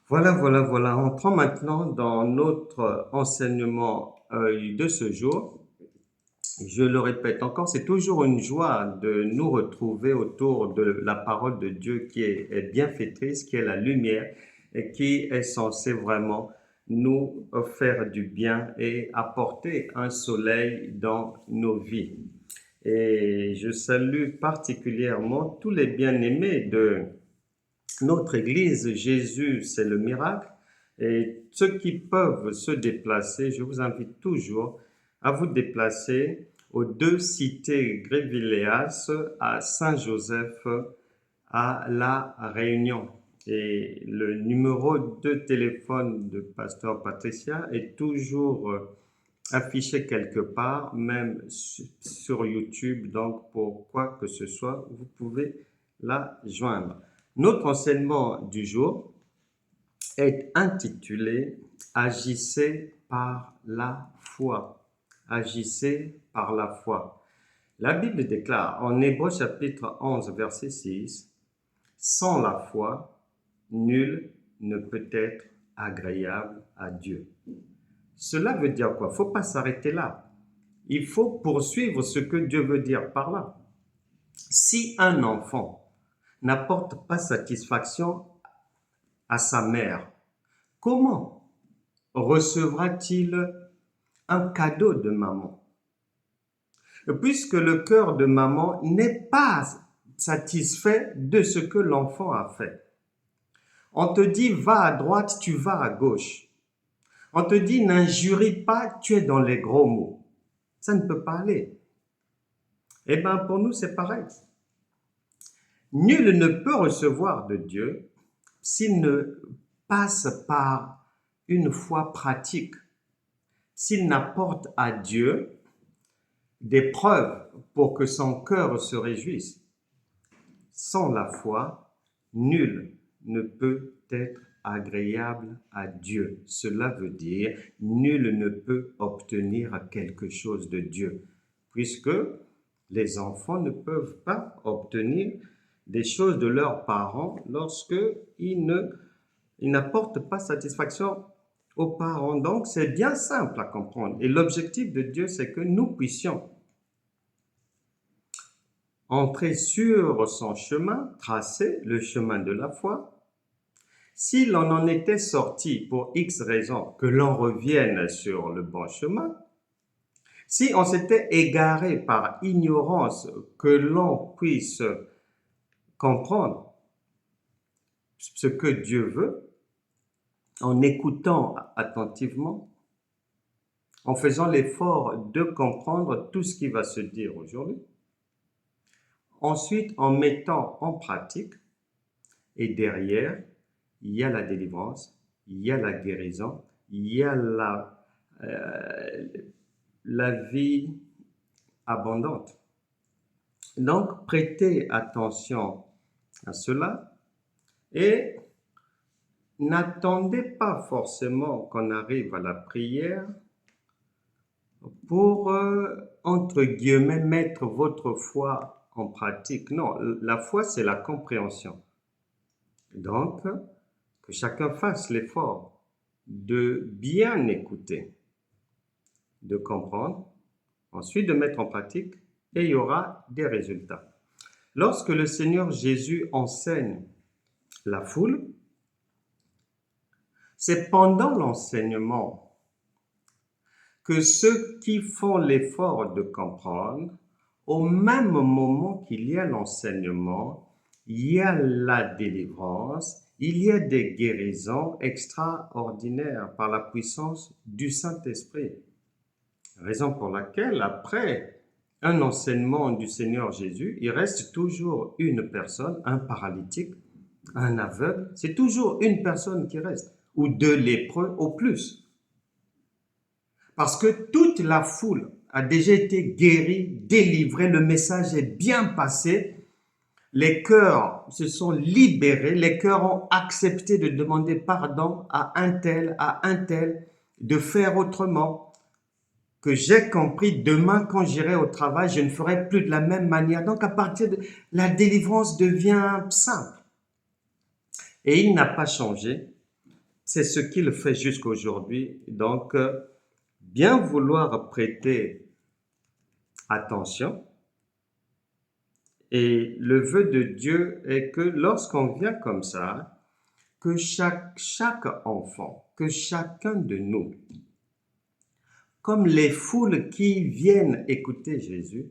Voilà. On prend maintenant dans notre enseignement de ce jour. Je le répète encore, c'est toujours une joie de nous retrouver autour de la parole de Dieu qui est bienfaitrice, qui est la lumière et qui est censée vraiment nous faire du bien et apporter un soleil dans nos vies. Et je salue particulièrement tous les bien-aimés de notre Église. Jésus, c'est le miracle. Et ceux qui peuvent se déplacer, je vous invite toujours à vous déplacer aux deux cités Grévilléas, à Saint-Joseph, à La Réunion. Et le numéro de téléphone de Pasteur Patricia est toujours affiché quelque part, même sur YouTube. Donc, pour quoi que ce soit, vous pouvez la joindre. Notre enseignement du jour est intitulé Agissez par la foi. Agissez par la foi. La Bible déclare en Hébreux chapitre 11 verset 6, sans la foi, nul ne peut être agréable à Dieu. Cela veut dire quoi? Il ne faut pas s'arrêter là. Il faut poursuivre ce que Dieu veut dire par là. Si un enfant n'apporte pas satisfaction à sa mère, comment recevra-t-il un cadeau de maman? Puisque le cœur de maman n'est pas satisfait de ce que l'enfant a fait. On te dit va à droite, tu vas à gauche. On te dit n'injurie pas, tu es dans les gros mots. Ça ne peut pas aller. Eh bien, pour nous, c'est pareil. Nul ne peut recevoir de Dieu s'il ne passe par une foi pratique, s'il n'apporte à Dieu des preuves pour que son cœur se réjouisse. Sans la foi, nul ne peut être agréable à Dieu. Cela veut dire nul ne peut obtenir quelque chose de Dieu, puisque les enfants ne peuvent pas obtenir des choses de leurs parents lorsqu'ils n'apportent pas satisfaction aux parents. Donc, c'est bien simple à comprendre. Et l'objectif de Dieu, c'est que nous puissions entrer sur son chemin, tracer le chemin de la foi. Si l'on en était sorti pour X raisons, que l'on revienne sur le bon chemin. Si on s'était égaré par ignorance, que l'on puisse comprendre ce que Dieu veut, en écoutant attentivement, en faisant l'effort de comprendre tout ce qui va se dire aujourd'hui. Ensuite, en mettant en pratique, et derrière, il y a la délivrance, il y a la guérison, il y a la vie abondante. Donc, prêtez attention à cela et n'attendez pas forcément qu'on arrive à la prière pour, entre guillemets, mettre votre foi en pratique. Non, la foi, c'est la compréhension. Donc, que chacun fasse l'effort de bien écouter, de comprendre, ensuite de mettre en pratique, et il y aura des résultats. Lorsque le Seigneur Jésus enseigne la foule, c'est pendant l'enseignement que ceux qui font l'effort de comprendre, au même moment qu'il y a l'enseignement, il y a la délivrance, il y a des guérisons extraordinaires par la puissance du Saint-Esprit. Raison pour laquelle, après un enseignement du Seigneur Jésus, il reste toujours une personne, un paralytique, un aveugle, c'est toujours une personne qui reste, ou deux lépreux au plus. Parce que toute la foule a déjà été guérie, délivrée, le message est bien passé, les cœurs se sont libérés, les cœurs ont accepté de demander pardon à un tel, de faire autrement. Que j'ai compris, demain quand j'irai au travail, je ne ferai plus de la même manière. Donc à partir de la délivrance devient simple. Et il n'a pas changé c'est ce qu'il fait jusqu'aujourd'hui. Donc, bien vouloir prêter attention. Et le vœu de Dieu est que lorsqu'on vient comme ça, que chaque enfant, que chacun de nous, comme les foules qui viennent écouter Jésus,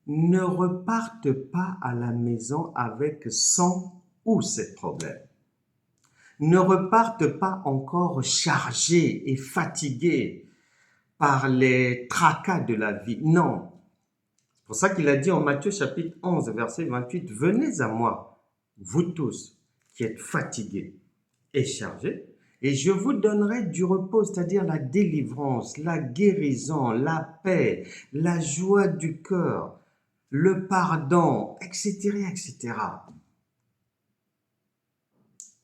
ne repartent pas à la maison avec son ou ses problèmes. Ne repartent pas encore chargés et fatigués par les tracas de la vie. Non. C'est pour ça qu'il a dit en Matthieu chapitre 11, verset 28, « Venez à moi, vous tous qui êtes fatigués et chargés, et je vous donnerai du repos, c'est-à-dire la délivrance, la guérison, la paix, la joie du cœur, le pardon, etc., etc. »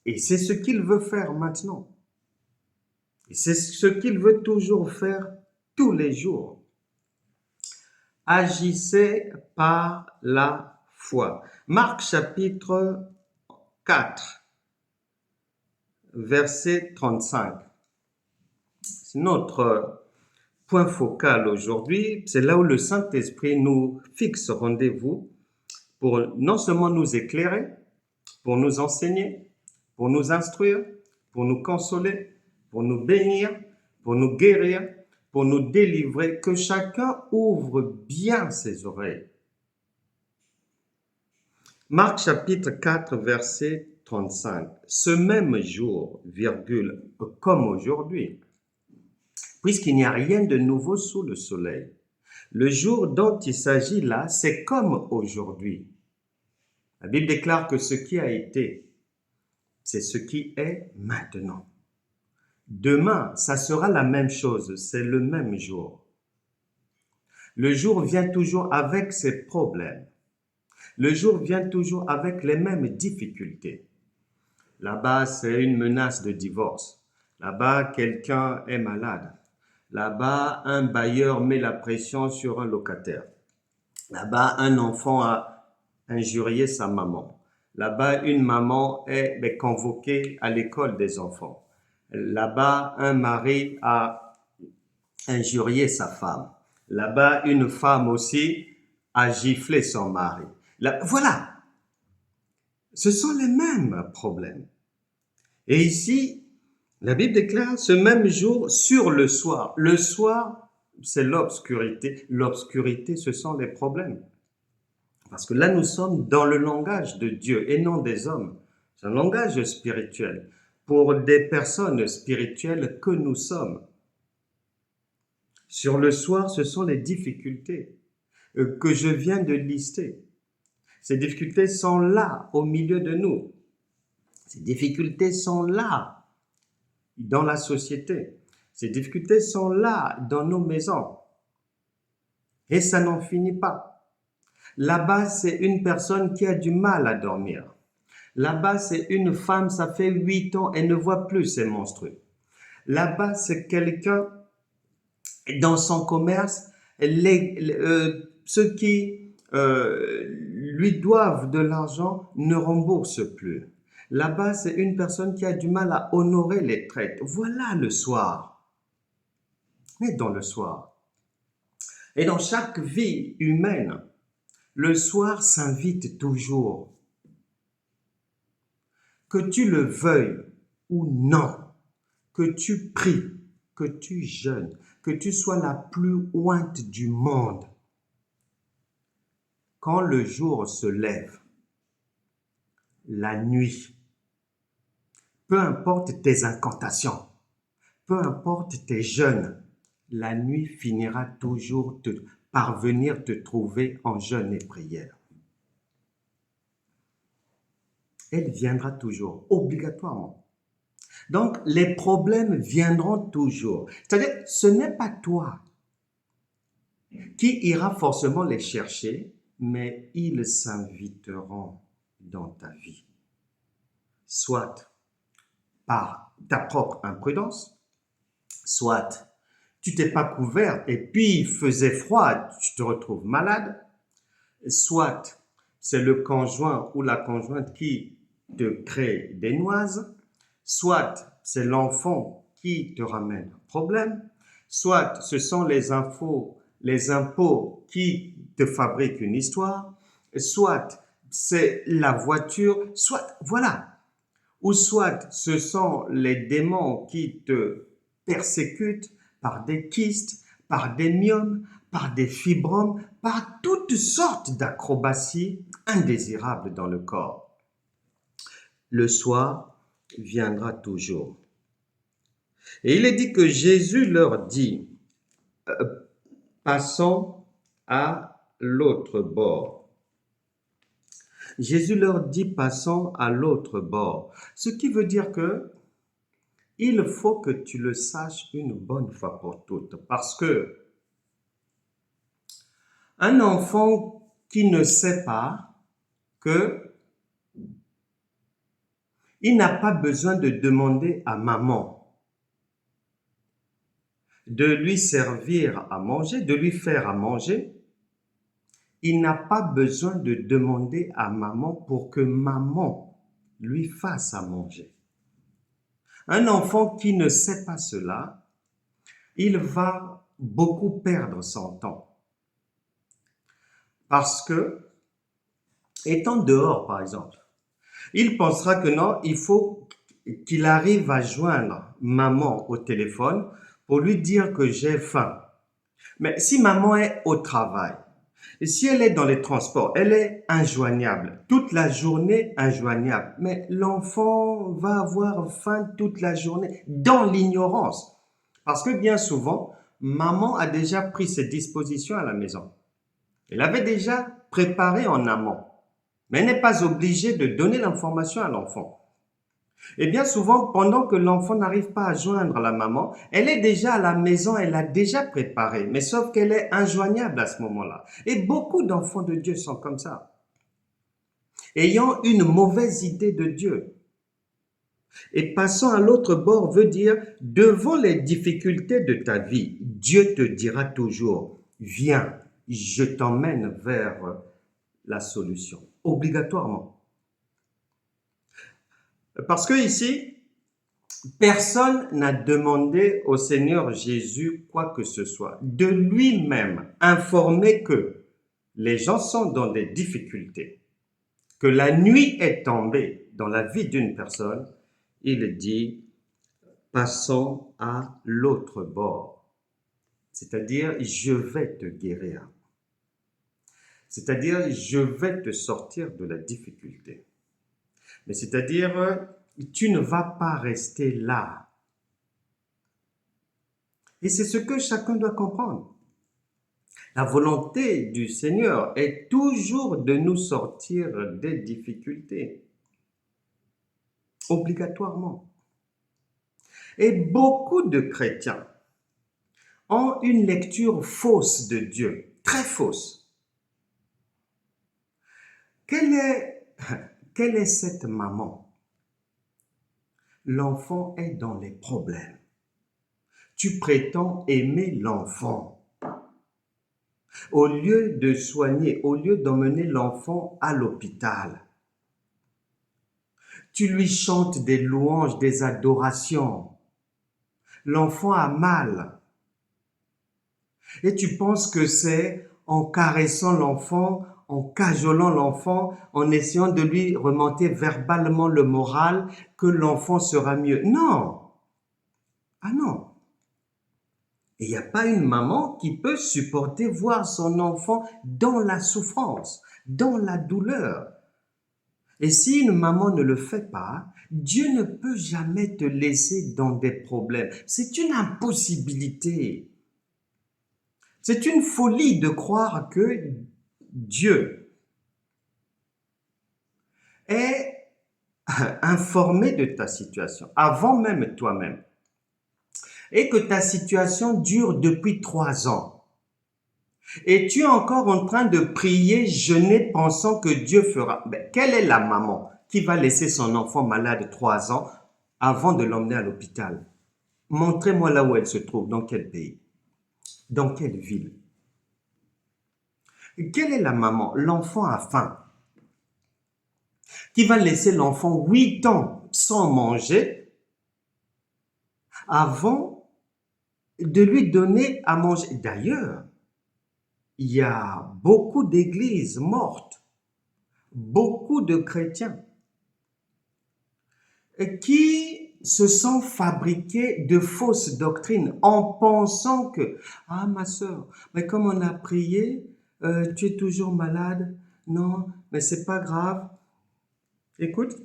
Et c'est ce qu'il veut faire maintenant. Et c'est ce qu'il veut toujours faire tous les jours. Agissez par la foi. Marc chapitre 4, verset 35. C'est notre point focal aujourd'hui. C'est là où le Saint-Esprit nous fixe rendez-vous pour non seulement nous éclairer, pour nous enseigner, pour nous instruire, pour nous consoler, pour nous bénir, pour nous guérir, pour nous délivrer, que chacun ouvre bien ses oreilles. Marc chapitre 4, verset 35. Ce même jour, virgule, comme aujourd'hui, puisqu'il n'y a rien de nouveau sous le soleil, le jour dont il s'agit là, c'est comme aujourd'hui. La Bible déclare que ce qui a été, c'est ce qui est maintenant. Demain, ça sera la même chose, c'est le même jour. Le jour vient toujours avec ses problèmes. Le jour vient toujours avec les mêmes difficultés. Là-bas, c'est une menace de divorce. Là-bas, quelqu'un est malade. Là-bas, un bailleur met la pression sur un locataire. Là-bas, un enfant a injurié sa maman. Là-bas, une maman est convoquée à l'école des enfants. Là-bas, un mari a injurié sa femme. Là-bas, une femme aussi a giflé son mari. Là, voilà, ce sont les mêmes problèmes. Et ici, la Bible déclare ce même jour sur le soir. Le soir, c'est l'obscurité. L'obscurité, ce sont les problèmes. Parce que là, nous sommes dans le langage de Dieu et non des hommes. C'est un langage spirituel pour des personnes spirituelles que nous sommes. Sur le soir, ce sont les difficultés que je viens de lister. Ces difficultés sont là, au milieu de nous. Ces difficultés sont là, dans la société. Ces difficultés sont là, dans nos maisons. Et ça n'en finit pas. Là-bas, c'est une personne qui a du mal à dormir. Là-bas, c'est une femme, ça fait 8 ans, elle ne voit plus ses menstrues. Là-bas, c'est quelqu'un, dans son commerce, ceux qui lui doivent de l'argent ne remboursent plus. Là-bas, c'est une personne qui a du mal à honorer les traites. Voilà le soir. Mais dans le soir. Et dans chaque vie humaine, le soir s'invite toujours. Que tu le veuilles ou non, que tu pries, que tu jeûnes, que tu sois la plus ointe du monde. Quand le jour se lève, la nuit, peu importe tes incantations, peu importe tes jeûnes, la nuit finira toujours par venir te trouver en jeûne et prière. Elle viendra toujours, obligatoirement. Donc, les problèmes viendront toujours. C'est-à-dire, ce n'est pas toi qui ira forcément les chercher, mais ils s'inviteront dans ta vie. Soit par ta propre imprudence, soit tu t'es pas couvert et puis il faisait froid, tu te retrouves malade, soit c'est le conjoint ou la conjointe qui te crée des noises, Soit c'est l'enfant qui te ramène un problème, soit ce sont les impôts qui te fabriquent une histoire, soit c'est la voiture, soit, voilà, ou soit ce sont les démons qui te persécutent par des kystes, par des myomes, par des fibromes, par toutes sortes d'acrobaties indésirables dans le corps. Le soir viendra toujours. Et il est dit que Jésus leur dit, passons à l'autre bord. Jésus leur dit, passons à l'autre bord. Ce qui veut dire que il faut que tu le saches une bonne fois pour toutes. Parce que un enfant qui ne sait pas que il n'a pas besoin de demander à maman de lui servir à manger, de lui faire à manger. Il n'a pas besoin de demander à maman pour que maman lui fasse à manger. Un enfant qui ne sait pas cela, il va beaucoup perdre son temps. Parce que, étant dehors par exemple, il pensera que non, il faut qu'il arrive à joindre maman au téléphone pour lui dire que j'ai faim. Mais si maman est au travail, et si elle est dans les transports, elle est injoignable, toute la journée injoignable. Mais l'enfant va avoir faim toute la journée dans l'ignorance. Parce que bien souvent, maman a déjà pris ses dispositions à la maison. Elle avait déjà préparé en amont. Mais elle n'est pas obligée de donner l'information à l'enfant. Et bien souvent, pendant que l'enfant n'arrive pas à joindre la maman, elle est déjà à la maison, elle a déjà préparé, mais sauf qu'elle est injoignable à ce moment-là. Et beaucoup d'enfants de Dieu sont comme ça, ayant une mauvaise idée de Dieu. Et passant à l'autre bord veut dire, devant les difficultés de ta vie, Dieu te dira toujours, viens, je t'emmène vers la solution, obligatoirement. Parce que ici, personne n'a demandé au Seigneur Jésus quoi que ce soit. De lui-même, informé que les gens sont dans des difficultés, que la nuit est tombée dans la vie d'une personne, il dit, passons à l'autre bord. C'est-à-dire, je vais te guérir. C'est-à-dire, je vais te sortir de la difficulté. Mais c'est-à-dire, tu ne vas pas rester là. Et c'est ce que chacun doit comprendre. La volonté du Seigneur est toujours de nous sortir des difficultés. Obligatoirement. Et beaucoup de chrétiens ont une lecture fausse de Dieu, très fausse. Quelle est cette maman? L'enfant est dans les problèmes. Tu prétends aimer l'enfant. Au lieu de soigner, au lieu d'emmener l'enfant à l'hôpital, tu lui chantes des louanges, des adorations. L'enfant a mal. Et tu penses que c'est en caressant l'enfant, en cajolant l'enfant, en essayant de lui remonter verbalement le moral, que l'enfant sera mieux. Non! Ah non! Et il n'y a pas une maman qui peut supporter voir son enfant dans la souffrance, dans la douleur. Et si une maman ne le fait pas, Dieu ne peut jamais te laisser dans des problèmes. C'est une impossibilité. C'est une folie de croire que Dieu est informé de ta situation, avant même toi-même, et que ta situation dure depuis 3 ans. Et tu es encore en train de prier, jeûner, pensant que Dieu fera. Mais quelle est la maman qui va laisser son enfant malade 3 ans avant de l'emmener à l'hôpital? Montrez-moi là où elle se trouve, dans quel pays, dans quelle ville. Quelle est la maman? L'enfant a faim, qui va laisser l'enfant 8 ans sans manger avant de lui donner à manger. D'ailleurs, il y a beaucoup d'églises mortes, beaucoup de chrétiens qui se sont fabriqués de fausses doctrines en pensant que, ah ma sœur, mais comme on a prié, tu es toujours malade. Non, mais c'est pas grave. Écoute,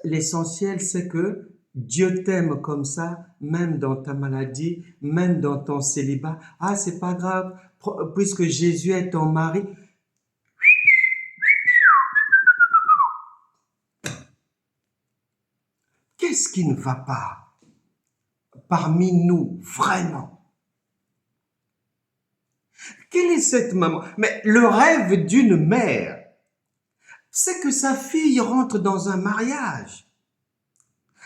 l'essentiel c'est que Dieu t'aime comme ça, même dans ta maladie, même dans ton célibat. Ah, c'est pas grave, puisque Jésus est ton mari. Qu'est-ce qui ne va pas parmi nous, vraiment? Quelle est cette maman? Mais le rêve d'une mère, c'est que sa fille rentre dans un mariage.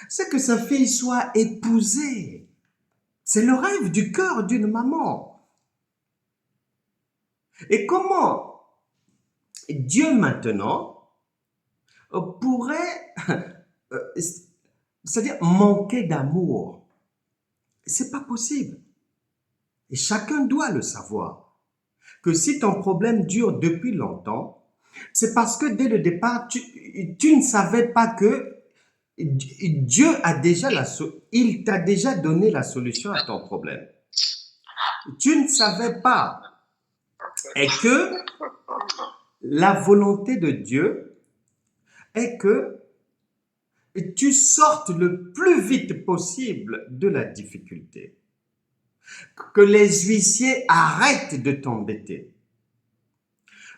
C'est que sa fille soit épousée. C'est le rêve du cœur d'une maman. Et comment Dieu maintenant pourrait, c'est-à-dire manquer d'amour? C'est pas possible. Et chacun doit le savoir. Que si ton problème dure depuis longtemps, c'est parce que dès le départ, tu ne savais pas que Dieu a déjà il t'a déjà donné la solution à ton problème. Tu ne savais pas. Et que la volonté de Dieu est que tu sortes le plus vite possible de la difficulté. Que les huissiers arrêtent de t'embêter.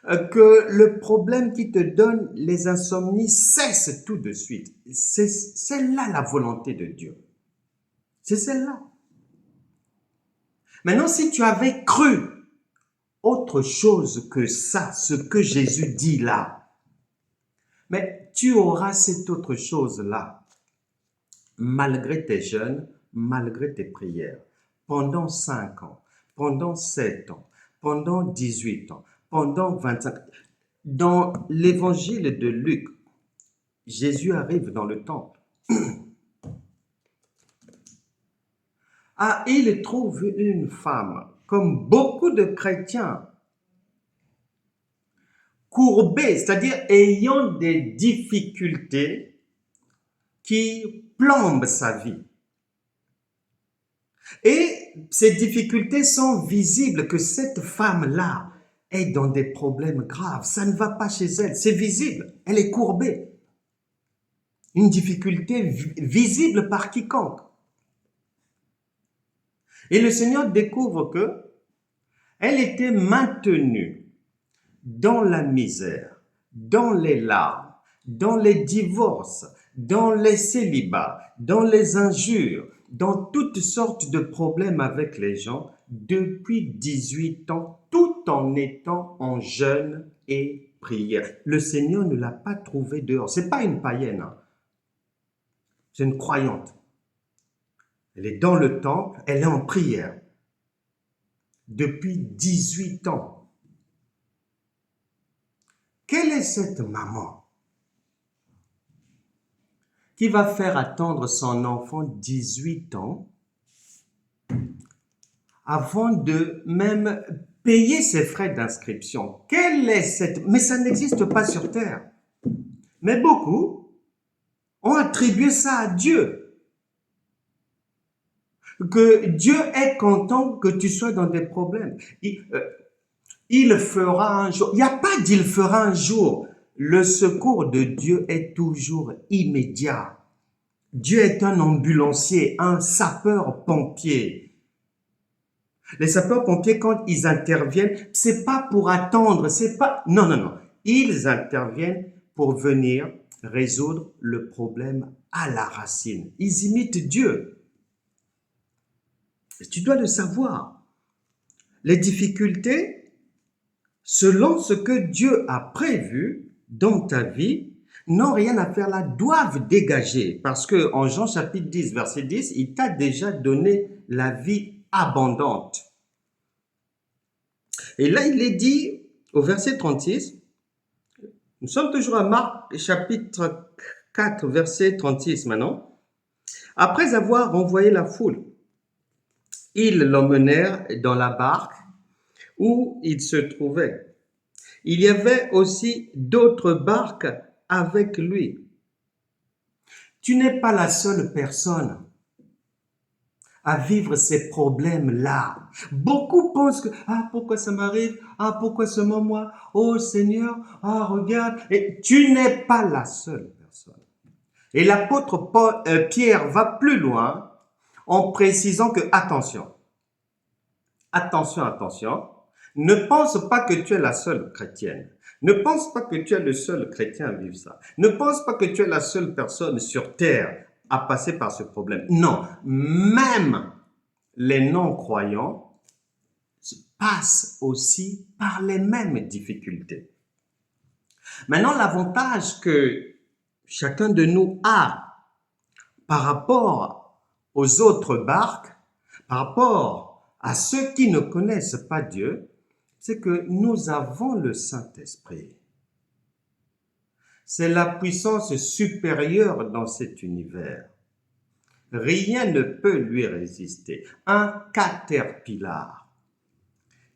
Que le problème qui te donne les insomnies cesse tout de suite. C'est là la volonté de Dieu. C'est celle-là. Maintenant, si tu avais cru autre chose que ça, ce que Jésus dit là, mais tu auras cette autre chose-là, malgré tes jeûnes, malgré tes prières, pendant 5 ans, pendant 7 ans, pendant 18 ans, pendant 25 ans. Dans l'évangile de Luc, Jésus arrive dans le temple. Ah, il trouve une femme, comme beaucoup de chrétiens, courbée, c'est-à-dire ayant des difficultés qui plombent sa vie. Et ces difficultés sont visibles que cette femme-là est dans des problèmes graves. Ça ne va pas chez elle, c'est visible, elle est courbée. Une difficulté visible par quiconque. Et le Seigneur découvre que elle était maintenue dans la misère, dans les larmes, dans les divorces, dans les célibats, dans les injures, dans toutes sortes de problèmes avec les gens depuis 18 ans, tout en étant en jeûne et prière. Le Seigneur ne l'a pas trouvée dehors. C'est pas une païenne, hein. C'est une croyante. Elle est dans le temple, elle est en prière depuis 18 ans. Quelle est cette maman qui va faire attendre son enfant 18 ans avant de même payer ses frais d'inscription? Quelle est cette... Mais ça n'existe pas sur terre. Mais beaucoup ont attribué ça à Dieu. Que Dieu est content que tu sois dans des problèmes. Il fera un jour. Il n'y a pas d'il fera un jour. Le secours de Dieu est toujours immédiat. Dieu est un ambulancier, un sapeur-pompier. Les sapeurs-pompiers, quand ils interviennent, c'est pas pour attendre, c'est pas... Non, non, non. Ils interviennent pour venir résoudre le problème à la racine. Ils imitent Dieu. Tu dois le savoir. Les difficultés, selon ce que Dieu a prévu dans ta vie, n'ont rien à faire là, doivent dégager. Parce que en Jean chapitre 10, verset 10, il t'a déjà donné la vie abondante. Et là, il est dit au verset 36, nous sommes toujours à Marc chapitre 4, verset 36 maintenant. Après avoir renvoyé la foule, ils l'emmenèrent dans la barque où il se trouvait. Il y avait aussi d'autres barques avec lui. Tu n'es pas la seule personne à vivre ces problèmes-là. Beaucoup pensent que, ah, pourquoi ça m'arrive? Ah, pourquoi seulement moi? Oh Seigneur, ah, regarde. Et tu n'es pas la seule personne. Et l'apôtre Pierre va plus loin en précisant que, attention, attention, attention, ne pense pas que tu es la seule chrétienne. Ne pense pas que tu es le seul chrétien à vivre ça. Ne pense pas que tu es la seule personne sur terre à passer par ce problème. Non, même les non-croyants passent aussi par les mêmes difficultés. Maintenant, l'avantage que chacun de nous a par rapport aux autres barques, par rapport à ceux qui ne connaissent pas Dieu, c'est que nous avons le Saint-Esprit. C'est la puissance supérieure dans cet univers. Rien ne peut lui résister. Un caterpillar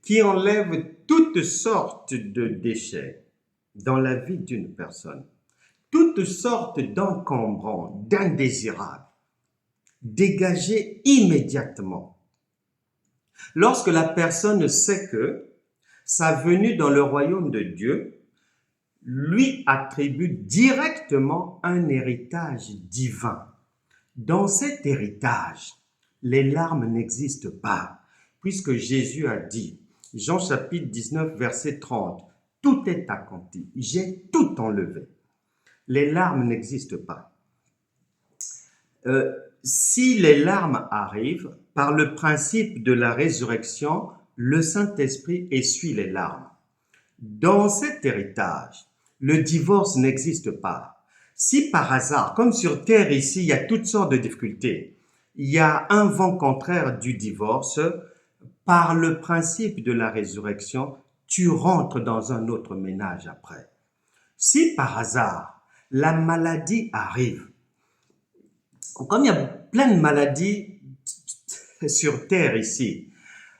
qui enlève toutes sortes de déchets dans la vie d'une personne, toutes sortes d'encombrants, d'indésirables, dégagés immédiatement. Lorsque la personne sait que sa venue dans le royaume de Dieu lui attribue directement un héritage divin. Dans cet héritage, les larmes n'existent pas, puisque Jésus a dit, Jean chapitre 19, verset 30, « Tout est accompli, j'ai tout enlevé. » Les larmes n'existent pas. Si les larmes arrivent, par le principe de la résurrection, le Saint-Esprit essuie les larmes. Dans cet héritage, le divorce n'existe pas. Si par hasard, comme sur terre ici, il y a toutes sortes de difficultés, il y a un vent contraire du divorce, par le principe de la résurrection, tu rentres dans un autre ménage après. Si par hasard, la maladie arrive, comme il y a plein de maladies sur terre ici,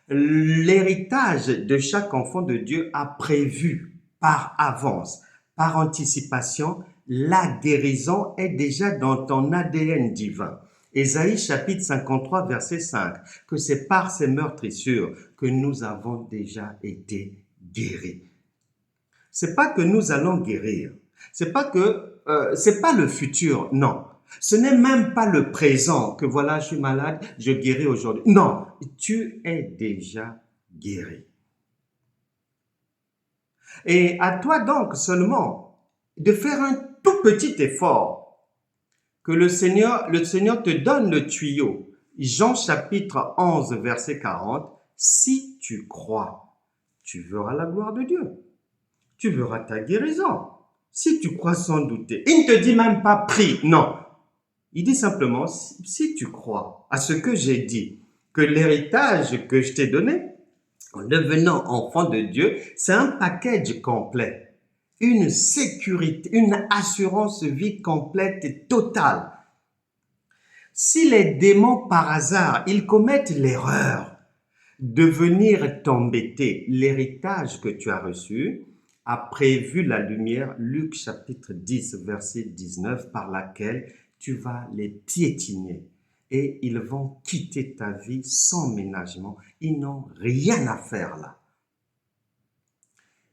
l'héritage de chaque enfant de Dieu a prévu par avance, par anticipation, la guérison est déjà dans ton ADN divin. Ésaïe chapitre 53 verset 5, que c'est par ces meurtrissures que nous avons déjà été guéris. C'est pas que nous allons guérir, c'est pas le futur, non. Ce n'est même pas le présent que voilà, je suis malade, je guéris aujourd'hui. Non, tu es déjà guéri. Et à toi donc seulement de faire un tout petit effort, que le Seigneur te donne le tuyau. Jean chapitre 11 verset 40, si tu crois, tu verras la gloire de Dieu. Tu verras ta guérison. Si tu crois sans douter. Il ne te dit même pas prie, non. Il dit simplement, si tu crois à ce que j'ai dit, que l'héritage que je t'ai donné, en devenant enfant de Dieu, c'est un package complet. Une sécurité, une assurance vie complète et totale. Si les démons par hasard, ils commettent l'erreur de venir t'embêter, l'héritage que tu as reçu a prévu la lumière, Luc chapitre 10, verset 19, par laquelle tu vas les piétiner et ils vont quitter ta vie sans ménagement. Ils n'ont rien à faire là.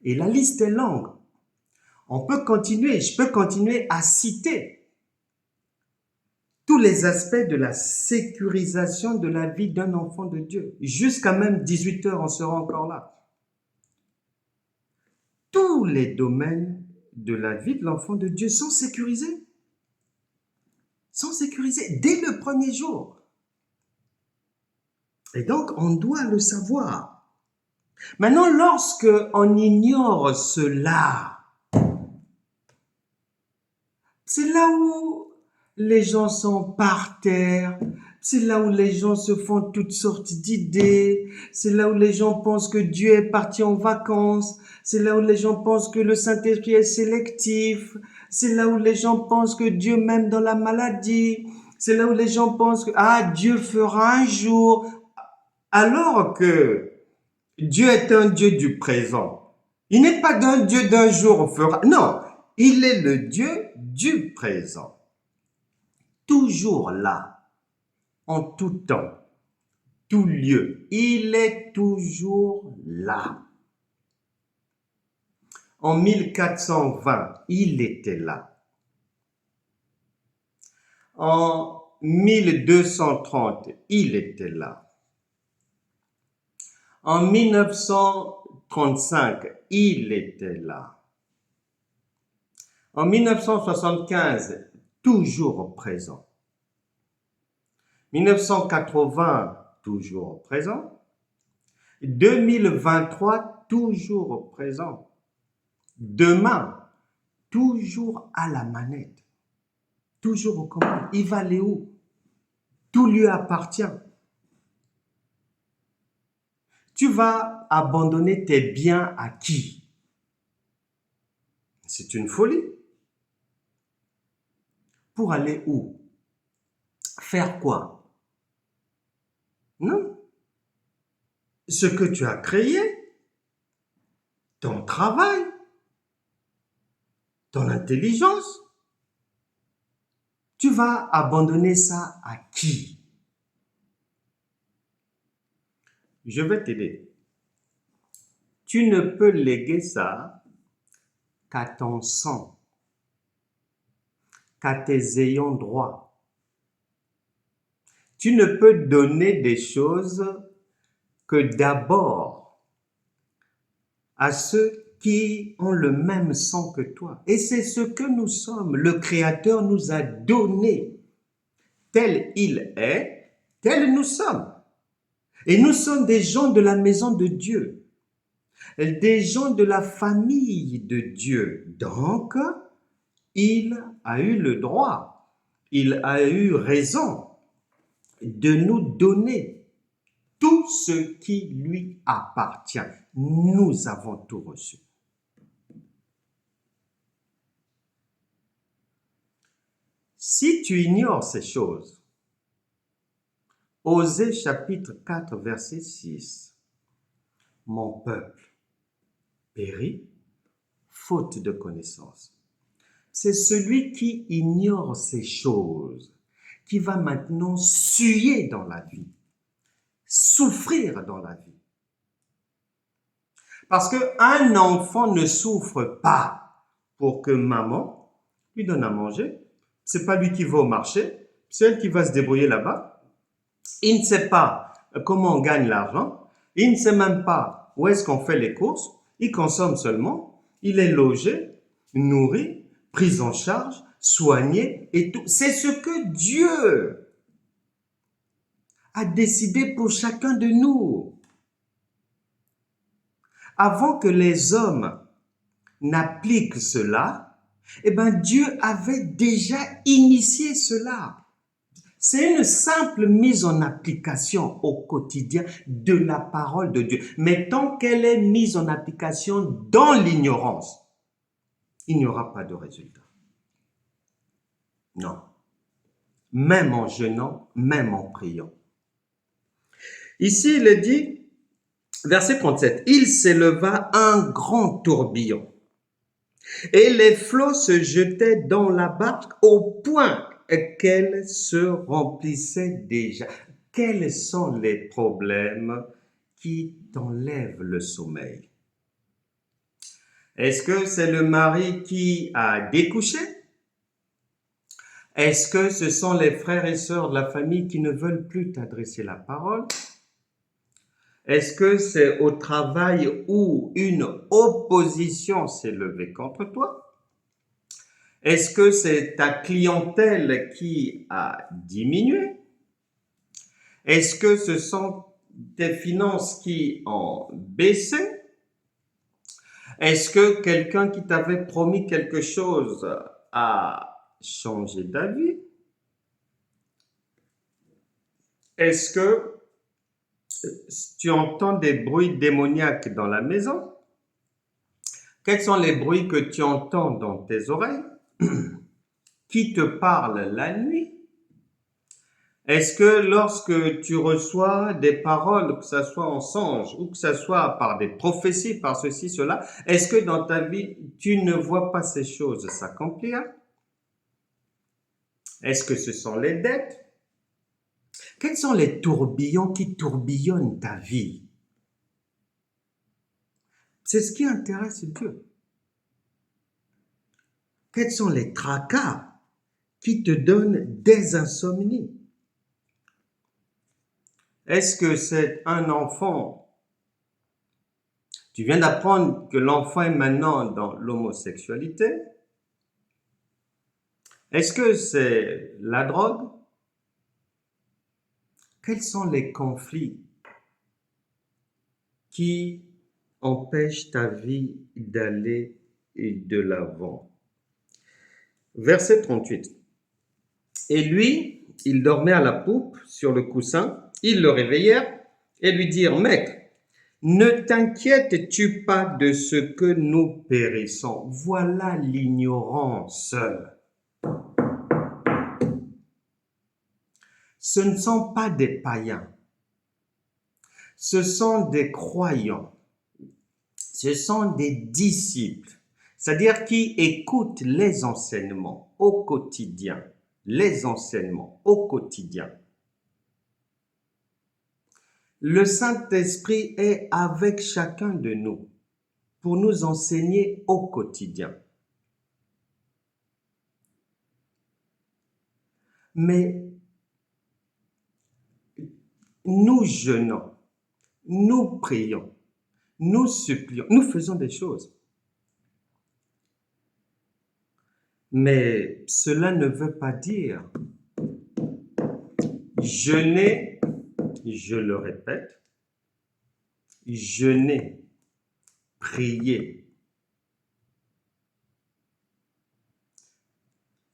Et la liste est longue. On peut continuer, je peux continuer à citer tous les aspects de la sécurisation de la vie d'un enfant de Dieu. Jusqu'à même 18 heures, on sera encore là. Tous les domaines de la vie de l'enfant de Dieu sont sécurisés. Sont sécurisés dès le premier jour. Et donc, on doit le savoir. Maintenant, lorsque on ignore cela, c'est là où les gens sont par terre, c'est là où les gens se font toutes sortes d'idées, c'est là où les gens pensent que Dieu est parti en vacances, c'est là où les gens pensent que le Saint-Esprit est sélectif, c'est là où les gens pensent que Dieu m'aime dans la maladie, C'est là où les gens pensent que ah, Dieu fera un jour, alors que Dieu est un Dieu du présent. Il n'est pas d'un Dieu d'un jour fera. Non, il est le Dieu du présent. Toujours là, en tout temps, tout lieu. Il est toujours là. En 1420, il était là. En 1230, il était là. En 1935, il était là. En 1975, toujours présent. 1980, toujours présent. 2023, toujours présent. Demain, toujours à la manette. Toujours aux commandes. Il va aller où? Tout lui appartient. Tu vas abandonner tes biens à qui? C'est une folie. Pour aller où? Faire quoi? Non. Ce que tu as créé, ton travail, ton intelligence, tu vas abandonner ça à qui? Je vais t'aider. Tu ne peux léguer ça qu'à ton sang, qu'à tes ayants droit. Tu ne peux donner des choses que d'abord à ceux qui ont le même sang que toi. Et c'est ce que nous sommes. Le Créateur nous a donné. Tel il est, tel nous sommes. Et nous sommes des gens de la maison de Dieu, des gens de la famille de Dieu. Donc, il a eu le droit, il a eu raison de nous donner tout ce qui lui appartient. Nous avons tout reçu. Si tu ignores ces choses, Osée chapitre 4, verset 6, mon peuple périt faute de connaissance. C'est celui qui ignore ces choses qui va maintenant suer dans la vie, souffrir dans la vie. Parce qu'un enfant ne souffre pas pour que maman lui donne à manger. C'est pas lui qui va au marché, c'est elle qui va se débrouiller là-bas. Il ne sait pas comment on gagne l'argent, il ne sait même pas où est-ce qu'on fait les courses, il consomme seulement, il est logé, nourri, pris en charge, soigné et tout. C'est ce que Dieu a décidé pour chacun de nous. Avant que les hommes n'appliquent cela, eh bien Dieu avait déjà initié cela. C'est une simple mise en application au quotidien de la parole de Dieu. Mais tant qu'elle est mise en application dans l'ignorance, il n'y aura pas de résultat. Non. Même en jeûnant, même en priant. Ici, il est dit, verset 37, « Il s'éleva un grand tourbillon, et les flots se jetaient dans la barque au point qu'elle se remplissait déjà. » Quels sont les problèmes qui t'enlèvent le sommeil? Est-ce que c'est le mari qui a découché? Est-ce que ce sont les frères et sœurs de la famille qui ne veulent plus t'adresser la parole? Est-ce que c'est au travail où une opposition s'est levée contre toi? Est-ce que c'est ta clientèle qui a diminué? Est-ce que ce sont tes finances qui ont baissé? Est-ce que quelqu'un qui t'avait promis quelque chose a changé d'avis? Est-ce que tu entends des bruits démoniaques dans la maison? Quels sont les bruits que tu entends dans tes oreilles? Qui te parle la nuit? Est-ce que lorsque tu reçois des paroles, que ce soit en songe ou que ce soit par des prophéties, par ceci, cela, est-ce que dans ta vie, tu ne vois pas ces choses s'accomplir? Est-ce que ce sont les dettes? Quels sont les tourbillons qui tourbillonnent ta vie? C'est ce qui intéresse Dieu. Quels sont les tracas qui te donnent des insomnies? Est-ce que c'est un enfant? Tu viens d'apprendre que l'enfant est maintenant dans l'homosexualité. Est-ce que c'est la drogue? Quels sont les conflits qui empêchent ta vie d'aller de l'avant? Verset 38. Et lui, il dormait à la poupe sur le coussin. Ils le réveillèrent et lui dirent, Mec, ne t'inquiètes-tu pas de ce que nous périssons? Voilà l'ignorance. Ce ne sont pas des païens. Ce sont des croyants. Ce sont des disciples. C'est-à-dire qui écoutent les enseignements au quotidien. Les enseignements au quotidien. Le Saint-Esprit est avec chacun de nous pour nous enseigner au quotidien. Mais nous jeûnons, nous prions, nous supplions, nous faisons des choses. Mais cela ne veut pas dire jeûner, je le répète, jeûner, prier.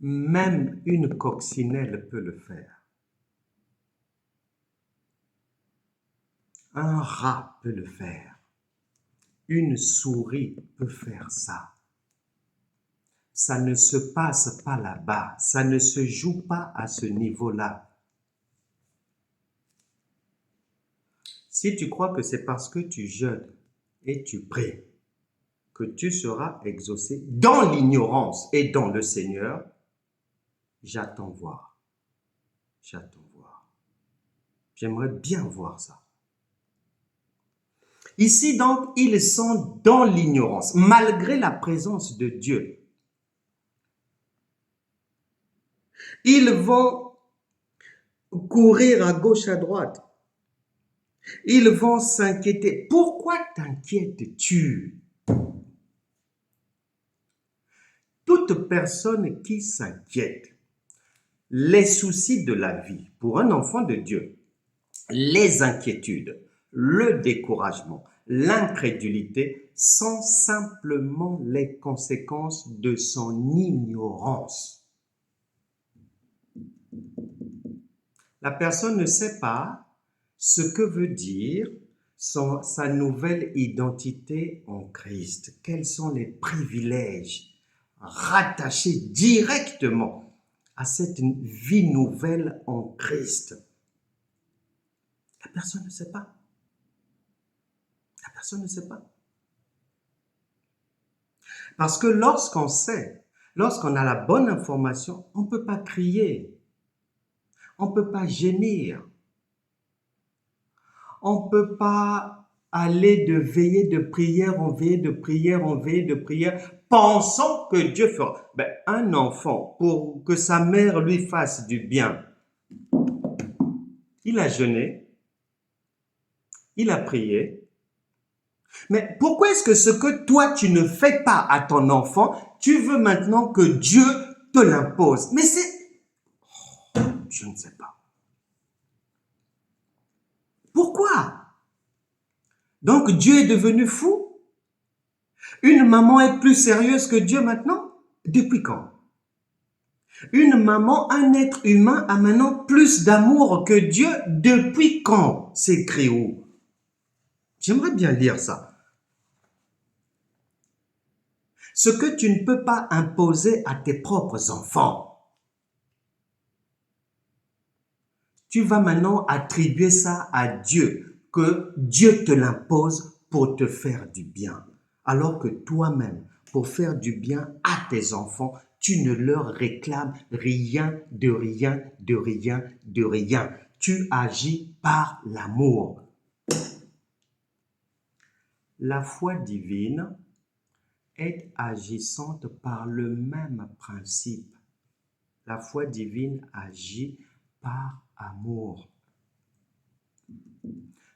Même une coccinelle peut le faire. Un rat peut le faire. Une souris peut faire ça. Ça ne se passe pas là-bas. Ça ne se joue pas à ce niveau-là. Si tu crois que c'est parce que tu jeûnes et tu pries que tu seras exaucé dans l'ignorance et dans le Seigneur, j'attends voir. J'attends voir. J'aimerais bien voir ça. Ici donc, ils sont dans l'ignorance, malgré la présence de Dieu. Ils vont courir à gauche, à droite. Ils vont s'inquiéter. Pourquoi t'inquiètes-tu? Toute personne qui s'inquiète, les soucis de la vie, pour un enfant de Dieu, les inquiétudes, le découragement, l'incrédulité sont simplement les conséquences de son ignorance. La personne ne sait pas ce que veut dire sa nouvelle identité en Christ. Quels sont les privilèges rattachés directement à cette vie nouvelle en Christ? La personne ne sait pas. La personne ne sait pas. Parce que lorsqu'on sait, lorsqu'on a la bonne information, on ne peut pas crier. On ne peut pas gémir. On ne peut pas aller de veillée de prière en veillée de prière en veillée de prière, pensant que Dieu fera. Un enfant, pour que sa mère lui fasse du bien, il a jeûné, il a prié. Mais pourquoi est-ce que ce que toi tu ne fais pas à ton enfant, tu veux maintenant que Dieu te l'impose? Mais c'est... je ne sais pas. Pourquoi? Donc Dieu est devenu fou? Une maman est plus sérieuse que Dieu maintenant? Depuis quand? Une maman, un être humain a maintenant plus d'amour que Dieu? Depuis quand? C'est écrit où? J'aimerais bien lire ça. Ce que tu ne peux pas imposer à tes propres enfants, tu vas maintenant attribuer ça à Dieu, que Dieu te l'impose pour te faire du bien. Alors que toi-même, pour faire du bien à tes enfants, tu ne leur réclames rien, de rien, de rien, de rien. Tu agis par l'amour. La foi divine est agissante par le même principe. La foi divine agit par amour.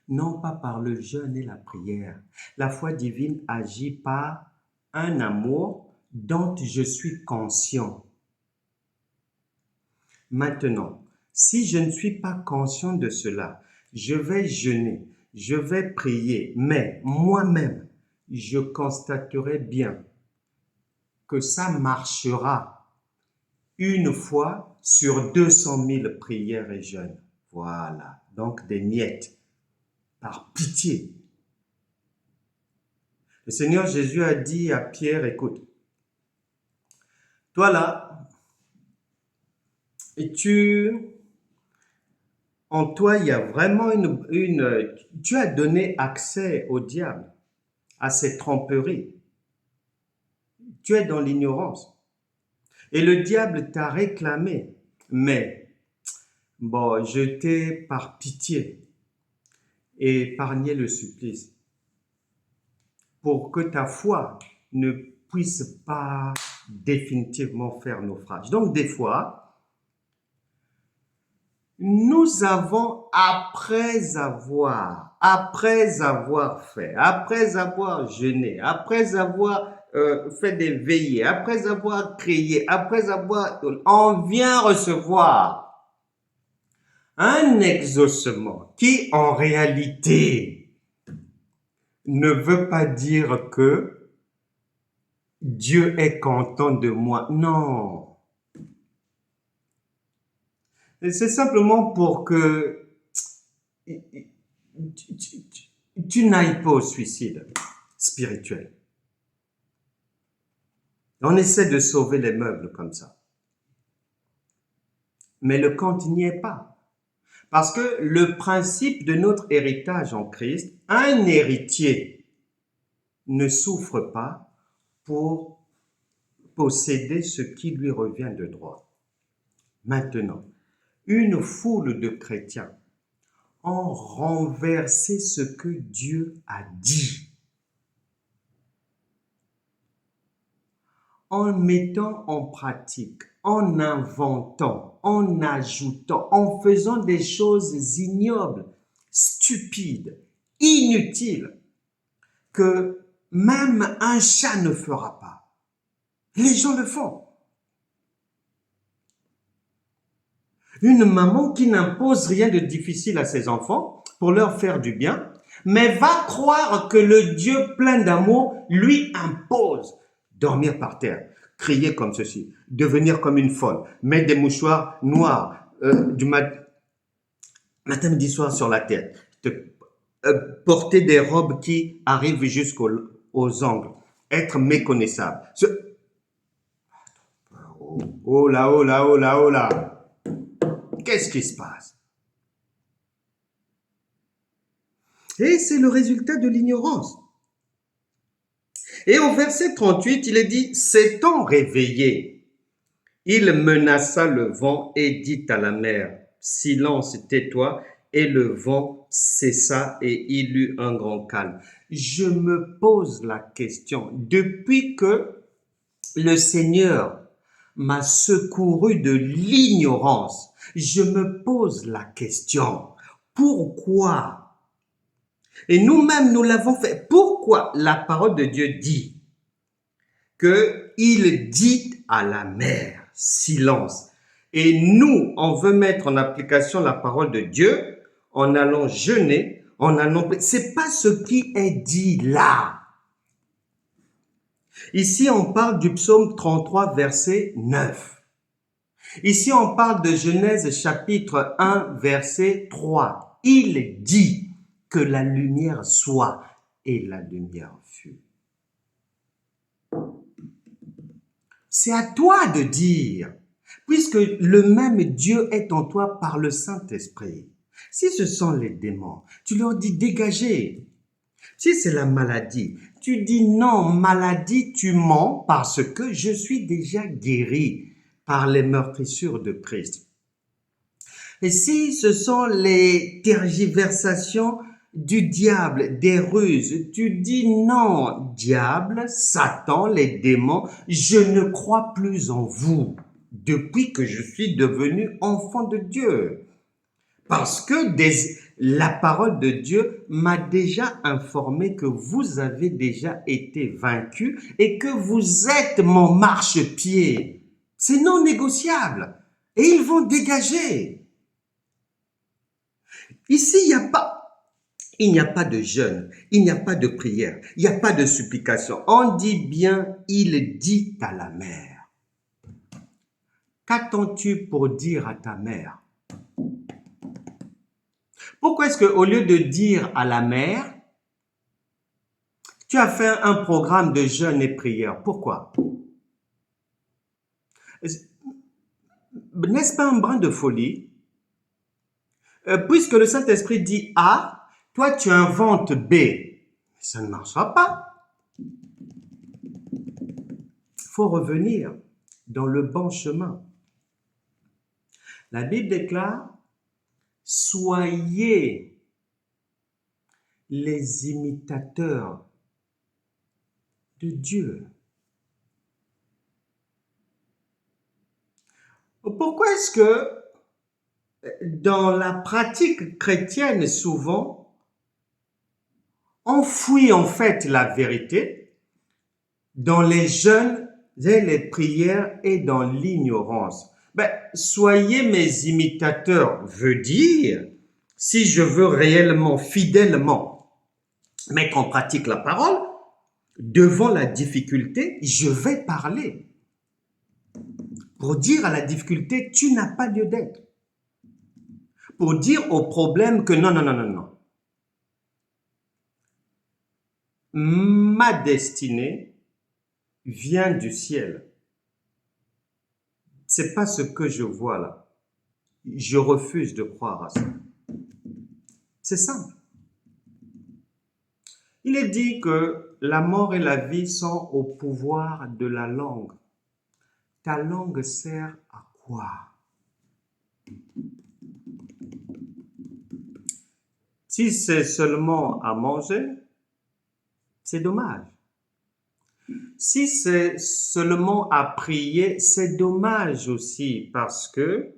Non pas par le jeûne et la prière. La foi divine agit par un amour dont je suis conscient. Maintenant, si je ne suis pas conscient de cela, je vais jeûner, je vais prier, mais moi-même, je constaterai bien que ça marchera une fois sur 200 000 prières et jeûnes. Voilà, donc des miettes. Par pitié. Le Seigneur Jésus a dit à Pierre, écoute, toi là, en toi, il y a vraiment tu as donné accès au diable, à ses tromperies. Tu es dans l'ignorance. Et le diable t'a réclamé, mais bon, je t'ai par pitié épargné le supplice pour que ta foi ne puisse pas définitivement faire naufrage. Donc des fois, nous avons, après avoir fait, après avoir jeûné, après avoir fait des veillées, après avoir crié, on vient recevoir un exaucement qui, en réalité, ne veut pas dire que Dieu est content de moi. Non. C'est simplement pour que tu n'ailles pas au suicide spirituel. On essaie de sauver les meubles comme ça. Mais le compte n'y est pas. Parce que le principe de notre héritage en Christ, un héritier ne souffre pas pour posséder ce qui lui revient de droit. Maintenant, une foule de chrétiens ont renversé ce que Dieu a dit en mettant en pratique, en inventant, en ajoutant, en faisant des choses ignobles, stupides, inutiles, que même un chat ne fera pas. Les gens le font. Une maman qui n'impose rien de difficile à ses enfants pour leur faire du bien, mais va croire que le Dieu plein d'amour lui impose dormir par terre, crier comme ceci, devenir comme une folle, mettre des mouchoirs noirs du matin, midi, soir sur la tête, porter des robes qui arrivent jusqu'aux ongles, être méconnaissable. Oh là, oh là, oh là, oh là. Qu'est-ce qui se passe? Et c'est le résultat de l'ignorance. Et au verset 38, il est dit, s'étant réveillé, il menaça le vent et dit à la mer, silence, tais-toi, et le vent cessa et il eut un grand calme. Je me pose la question, depuis que le Seigneur m'a secouru de l'ignorance, je me pose la question, pourquoi? Et nous-mêmes, nous l'avons fait. Pourquoi la parole de Dieu dit qu'il dit à la mer, silence. Et nous, on veut mettre en application la parole de Dieu en allant jeûner, en allant... C'est pas ce qui est dit là. Ici, on parle du psaume 33, verset 9. Ici, on parle de Genèse chapitre 1, verset 3. Il dit que la lumière soit et la lumière fut. C'est à toi de dire. puisque le même Dieu est en toi par le Saint-Esprit. Si ce sont les démons, tu leur dis dégagez. Si c'est la maladie, tu dis non, maladie, tu mens parce que je suis déjà guéri par les meurtrissures de Christ. Et si ce sont les tergiversations du diable, des ruses, tu dis non, diable, Satan, les démons, je ne crois plus en vous depuis que je suis devenu enfant de Dieu. Parce que la parole de Dieu m'a déjà informé que vous avez déjà été vaincu et que vous êtes mon marchepied. C'est non négociable. Et ils vont dégager. Ici, il n'y a pas de jeûne, il n'y a pas de prière, il n'y a pas de supplication. On dit bien, il dit à la mère. Qu'attends-tu pour dire à ta mère? Pourquoi est-ce qu'au lieu de dire à la mère, tu as fait un programme de jeûne et prière? Pourquoi? N'est-ce pas un brin de folie? Puisque le Saint-Esprit dit A, toi tu inventes B. Ça ne marchera pas. Il faut revenir dans le bon chemin. La Bible déclare, soyez les imitateurs de Dieu. Pourquoi est-ce que dans la pratique chrétienne, souvent, on fuit en fait la vérité dans les jeûnes et les prières et dans l'ignorance? Soyez mes imitateurs veut dire, si je veux réellement, fidèlement mettre en pratique la parole, devant la difficulté, je vais parler. Pour dire à la difficulté, tu n'as pas lieu d'être. Pour dire au problème que non, non, non, non, non. Ma destinée vient du ciel. C'est pas ce que je vois là. Je refuse de croire à ça. C'est simple. Il est dit que la mort et la vie sont au pouvoir de la langue. Ta langue sert à quoi? Si c'est seulement à manger, c'est dommage. Si c'est seulement à prier, c'est dommage aussi parce que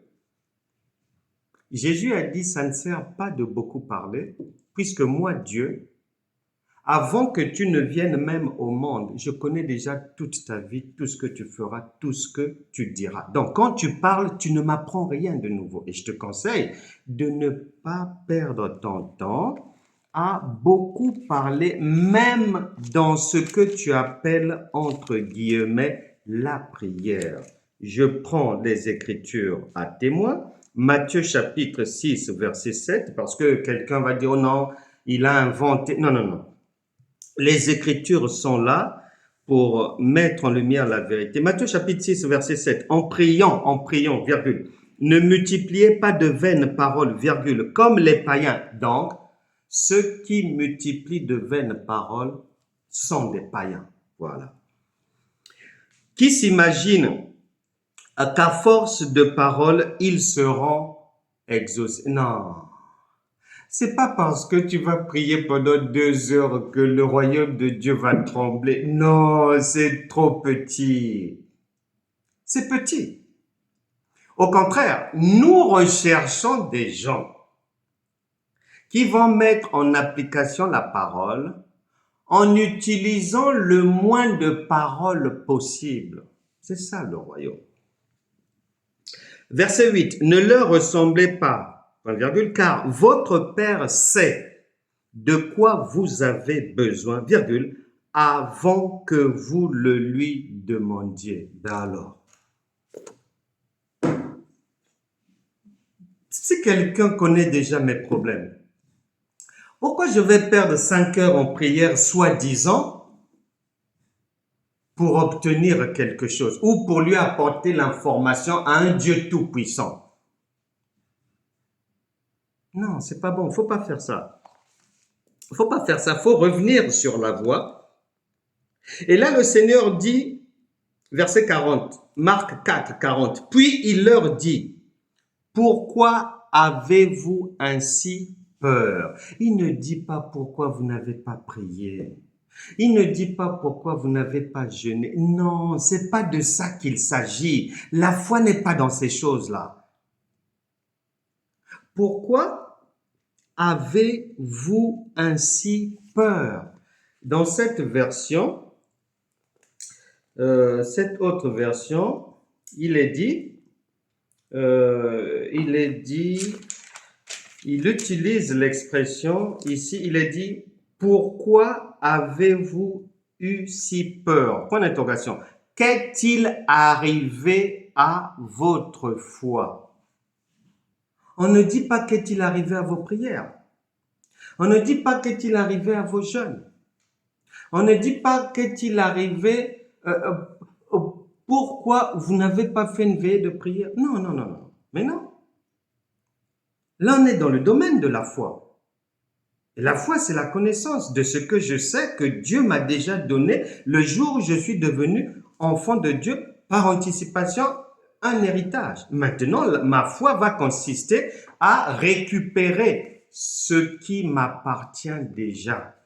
Jésus a dit, ça ne sert pas de beaucoup parler, puisque moi, Dieu, avant que tu ne viennes même au monde, je connais déjà toute ta vie, tout ce que tu feras, tout ce que tu diras. Donc, quand tu parles, tu ne m'apprends rien de nouveau. Et je te conseille de ne pas perdre ton temps à beaucoup parler, même dans ce que tu appelles, entre guillemets, la prière. Je prends les Écritures à témoin. Matthieu chapitre 6, verset 7, parce que quelqu'un va dire, oh non, il a inventé. Non, non, non. Les Écritures sont là pour mettre en lumière la vérité. Matthieu chapitre 6, verset 7. En priant, virgule. Ne multipliez pas de vaines paroles, virgule, comme les païens. Donc, ceux qui multiplient de vaines paroles sont des païens. Voilà. Qui s'imaginent qu'à force de paroles, ils seront exaucés. Non. C'est pas parce que tu vas prier pendant 2 heures que le royaume de Dieu va trembler. Non, c'est trop petit. C'est petit. Au contraire, nous recherchons des gens qui vont mettre en application la parole en utilisant le moins de paroles possible. C'est ça le royaume. Verset 8. Ne leur ressemblez pas. Car votre Père sait de quoi vous avez besoin, virgule, avant que vous le lui demandiez. Alors, si quelqu'un connaît déjà mes problèmes, pourquoi je vais perdre 5 heures en prière, soi-disant, pour obtenir quelque chose ou pour lui apporter l'information à un Dieu tout-puissant. Non, c'est pas bon, faut pas faire ça. Faut pas faire ça, faut revenir sur la voie. Et là, le Seigneur dit, verset 40, Marc 4, 40, puis il leur dit, pourquoi avez-vous ainsi peur? Il ne dit pas pourquoi vous n'avez pas prié. Il ne dit pas pourquoi vous n'avez pas jeûné. Non, c'est pas de ça qu'il s'agit. La foi n'est pas dans ces choses-là. Pourquoi avez-vous ainsi peur? Dans cette version, cette autre version, il utilise l'expression ici, il est dit, pourquoi avez-vous eu si peur? Point d'interrogation. Qu'est-il arrivé à votre foi? On ne dit pas qu'est-il arrivé à vos prières. On ne dit pas qu'est-il arrivé à vos jeûnes. On ne dit pas qu'est-il arrivé, pourquoi vous n'avez pas fait une veillée de prière. Non, non, non, non. Mais non. Là, on est dans le domaine de la foi. Et la foi, c'est la connaissance de ce que je sais que Dieu m'a déjà donné le jour où je suis devenu enfant de Dieu par anticipation, un héritage. Maintenant, ma foi va consister à récupérer ce qui m'appartient déjà.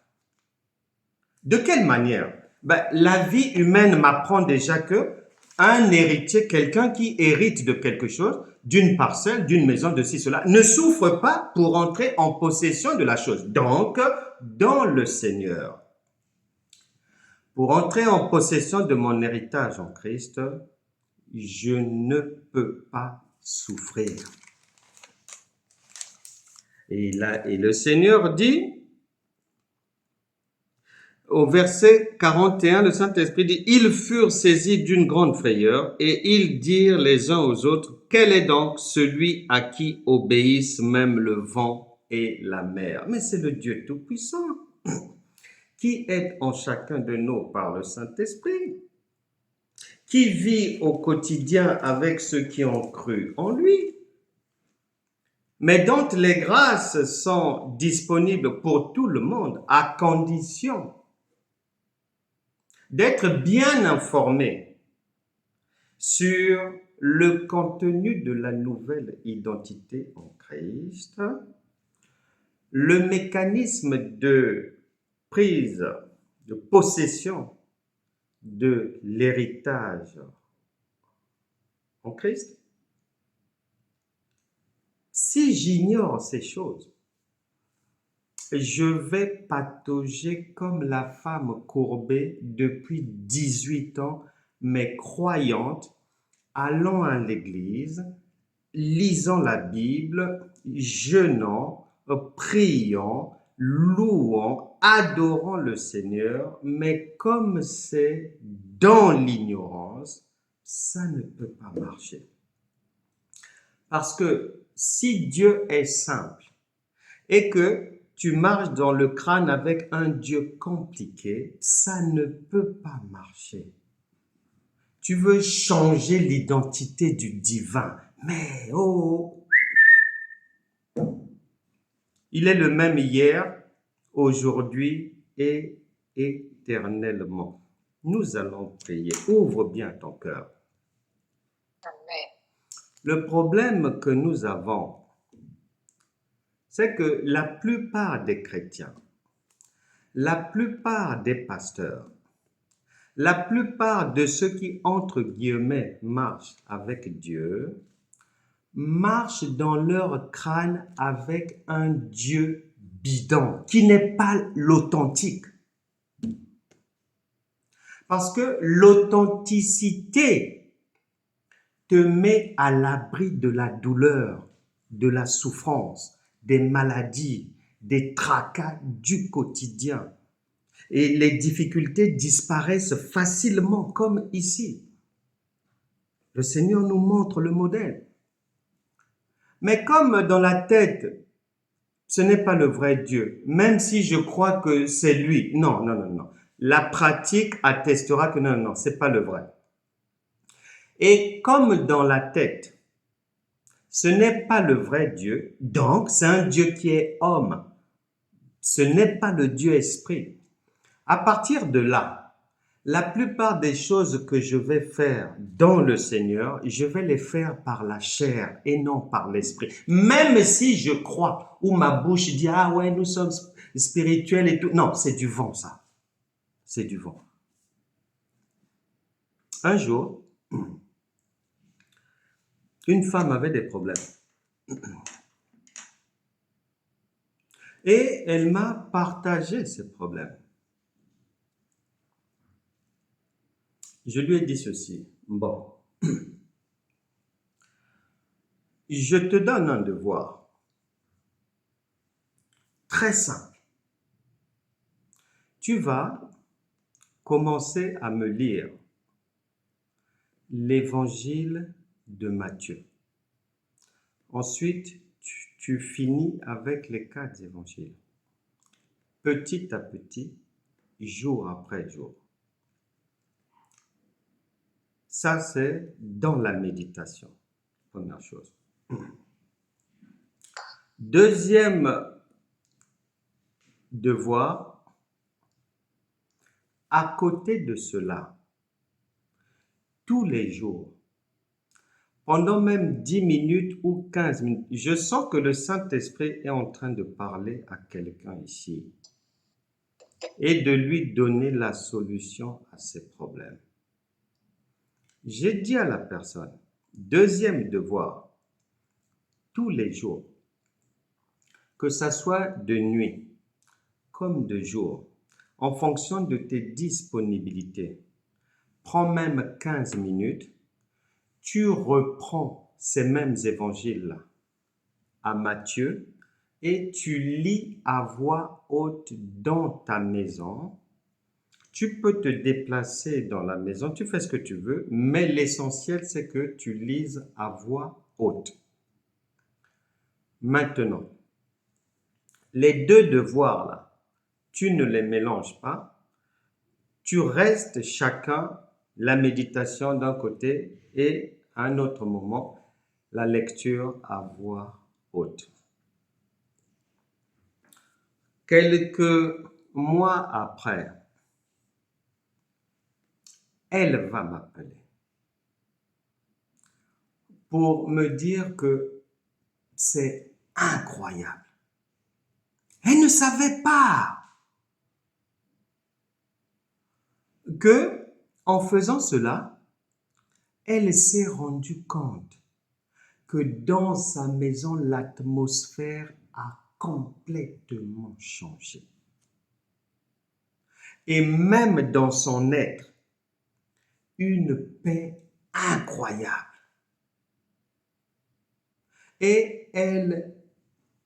De quelle manière? La vie humaine m'apprend déjà que un héritier, quelqu'un qui hérite de quelque chose, d'une parcelle, d'une maison, de ci, cela, ne souffre pas pour entrer en possession de la chose. Donc, dans le Seigneur, pour entrer en possession de mon héritage en Christ, je ne peux pas souffrir. Et le Seigneur dit, au verset 41, le Saint-Esprit dit, ils furent saisis d'une grande frayeur et ils dirent les uns aux autres, quel est donc celui à qui obéissent même le vent et la mer? Mais c'est le Dieu Tout-Puissant qui est en chacun de nous par le Saint-Esprit, qui vit au quotidien avec ceux qui ont cru en lui, mais dont les grâces sont disponibles pour tout le monde à condition d'être bien informé sur le contenu de la nouvelle identité en Christ, le mécanisme de prise, de possession de l'héritage en Christ. Si j'ignore ces choses, je vais patauger comme la femme courbée depuis 18 ans, mais croyante, allant à l'église, lisant la Bible, jeûnant, priant, louant, adorant le Seigneur, mais comme c'est dans l'ignorance, ça ne peut pas marcher. Parce que si Dieu est simple et que tu marches dans le crâne avec un Dieu compliqué, ça ne peut pas marcher. Tu veux changer l'identité du divin, mais il est le même hier, aujourd'hui et éternellement. Nous allons prier. Ouvre bien ton cœur. Amen. Le problème que nous avons, c'est que la plupart des chrétiens, la plupart des pasteurs, la plupart de ceux qui, entre guillemets, marchent avec Dieu, marchent dans leur crâne avec un Dieu bidon, qui n'est pas l'authentique. Parce que l'authenticité te met à l'abri de la douleur, de la souffrance, des maladies, des tracas du quotidien. Et les difficultés disparaissent facilement, comme ici. Le Seigneur nous montre le modèle. Mais comme dans la tête, ce n'est pas le vrai Dieu, même si je crois que c'est lui. Non, non, non, non. la pratique attestera que non, c'est pas le vrai. Et comme dans la tête, ce n'est pas le vrai Dieu, donc c'est un Dieu qui est homme. Ce n'est pas le Dieu esprit. À partir de là, la plupart des choses que je vais faire dans le Seigneur, je vais les faire par la chair et non par l'esprit. Même si je crois, ou ma bouche dit, ah ouais, nous sommes spirituels et tout. Non, c'est du vent, ça. C'est du vent. Un jour, une femme avait des problèmes. Et elle m'a partagé ses problèmes. Je lui ai dit ceci. Bon, je te donne un devoir très simple. Tu vas commencer à me lire l'évangile de Matthieu. Ensuite, tu finis avec les 4 évangiles. Petit à petit, jour après jour. Ça, c'est dans la méditation. Première chose. Deuxième devoir, à côté de cela, tous les jours, pendant même 10 minutes ou 15 minutes, je sens que le Saint-Esprit est en train de parler à quelqu'un ici et de lui donner la solution à ses problèmes. J'ai dit à la personne, deuxième devoir, tous les jours, que ça soit de nuit comme de jour, en fonction de tes disponibilités, prends même 15 minutes, tu reprends ces mêmes évangiles-là à Matthieu et tu lis à voix haute dans ta maison. Tu peux te déplacer dans la maison, tu fais ce que tu veux, mais l'essentiel, c'est que tu lises à voix haute. Maintenant, les deux devoirs là, tu ne les mélanges pas. Tu restes chacun la méditation d'un côté et à un autre moment, la lecture à voix haute. Quelques mois après, elle va m'appeler pour me dire que c'est incroyable. Elle ne savait pas que, en faisant cela, elle s'est rendue compte que dans sa maison, l'atmosphère a complètement changé. Et même dans son être, une paix incroyable. Et elle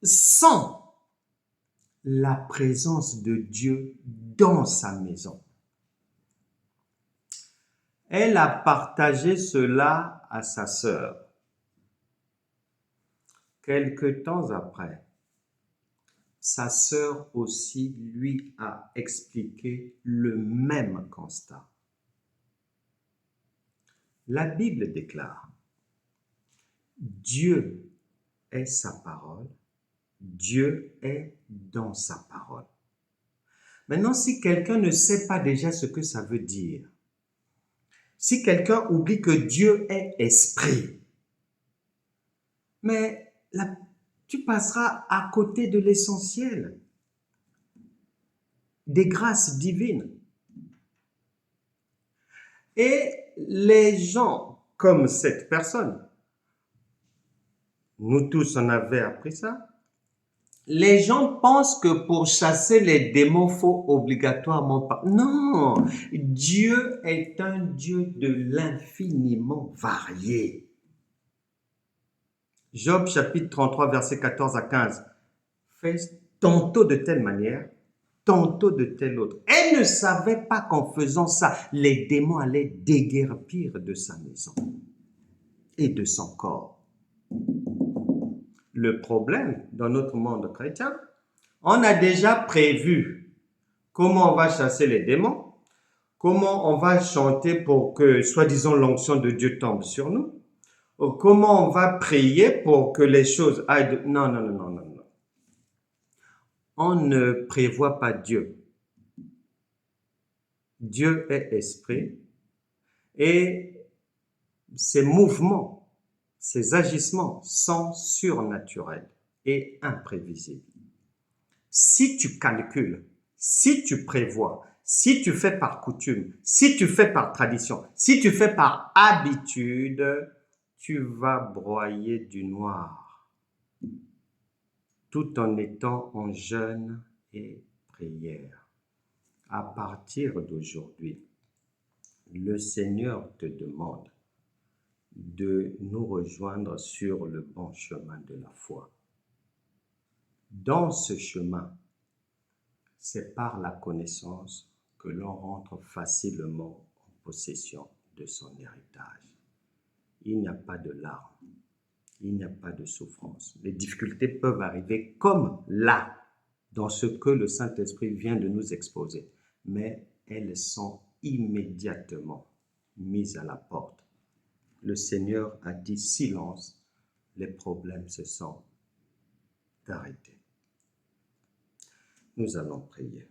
sent la présence de Dieu dans sa maison. Elle a partagé cela à sa sœur. Quelque temps après, sa sœur aussi lui a expliqué le même constat. La Bible déclare, Dieu est sa parole, Dieu est dans sa parole. Maintenant, si quelqu'un ne sait pas déjà ce que ça veut dire, si quelqu'un oublie que Dieu est esprit, mais tu passeras à côté de l'essentiel, des grâces divines. Et les gens comme cette personne, nous tous on avait appris ça, les gens pensent que pour chasser les démons, il faut obligatoirement pas. Non, Dieu est un Dieu de l'infiniment varié. Job chapitre 33, versets 14 à 15. Fait tantôt de telle manière, tantôt de telle autre. Elle ne savait pas qu'en faisant ça, les démons allaient déguerpir de sa maison et de son corps. Le problème dans notre monde chrétien, on a déjà prévu Comment on va chasser les démons? Comment on va chanter pour que, soi-disant, l'onction de Dieu tombe sur nous? Comment on va prier pour que les choses aillent de... Non, non, non, non, non, non. On ne prévoit pas Dieu. Dieu est esprit et ses mouvements, ses agissements sont surnaturels et imprévisibles. Si tu calcules, si tu prévois, si tu fais par coutume, si tu fais par tradition, si tu fais par habitude, tu vas broyer du noir, tout en étant en jeûne et prière. À partir d'aujourd'hui, le Seigneur te demande de nous rejoindre sur le bon chemin de la foi. Dans ce chemin, c'est par la connaissance que l'on rentre facilement en possession de son héritage. Il n'y a pas de larmes, il n'y a pas de souffrance. Les difficultés peuvent arriver comme là, dans ce que le Saint-Esprit vient de nous exposer, mais elles sont immédiatement mises à la porte. Le Seigneur a dit silence, les problèmes se sont arrêtés. Nous allons prier.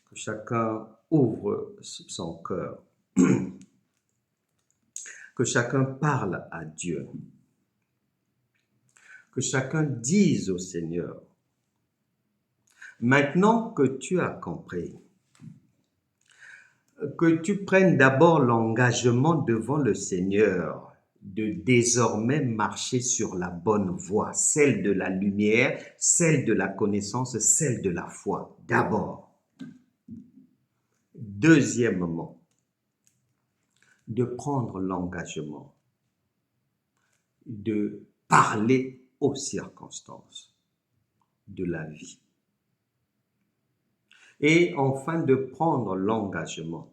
Que chacun ouvre son cœur, que chacun parle à Dieu, que chacun dise au Seigneur, maintenant que tu as compris, que tu prennes d'abord l'engagement devant le Seigneur de désormais marcher sur la bonne voie, celle de la lumière, celle de la connaissance, celle de la foi, d'abord. Deuxièmement, de prendre l'engagement de parler aux circonstances de la vie. Et enfin, de prendre l'engagement